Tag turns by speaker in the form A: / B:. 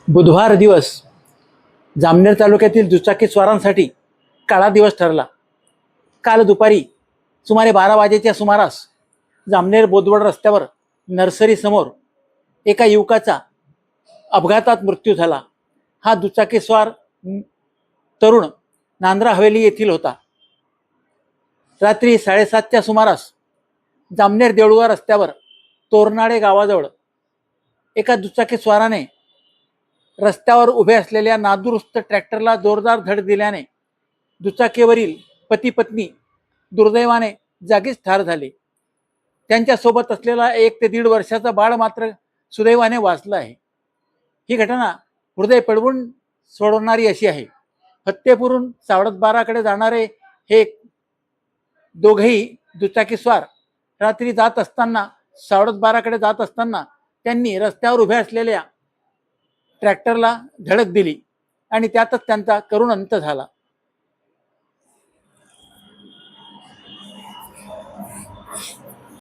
A: बुधवार दिवस जामनेर तालुक्यातील दुचाकीस्वारांसाठी काळा दिवस ठरला। काल दुपारी सुमारे 12 वाजेच्या सुमारास जामनेर बोदवड रस्त्यावर नर्सरी समोर एका युवकाचा अपघातात मृत्यू झाला। हा दुचाकीस्वार तरुण नांद्रा हवेली येथील होता। रात्री 7:30च्या सुमारास जामनेर देऊळगाव रस्त्यावर तोरनाडे गावाजवळ एका दुचाकीस्वाराने रस्त्यावर उभे असलेल्या नादुरुस्त ट्रॅक्टरला जोरदार धडक दिल्याने दुचाकीवरील पती पत्नी दुर्दैवाने जागीच ठार झाले। त्यांच्यासोबत असलेला 1 ते 1.5 वर्षाचा बाळ मात्र सुदैवाने वाचला आहे। ही घटना हृदय पडवून सोडवणारी अशी आहे। हत्येपुरून सावळतबाराकडे जाणारे हे दोघेही दुचाकीस्वार रात्री जात असताना सावळतबाराकडे जात असताना त्यांनी रस्त्यावर उभ्या असलेल्या ट्रॅक्टरला धडक दिली आणि त्यातच त्यांचा करुण अंत झाला।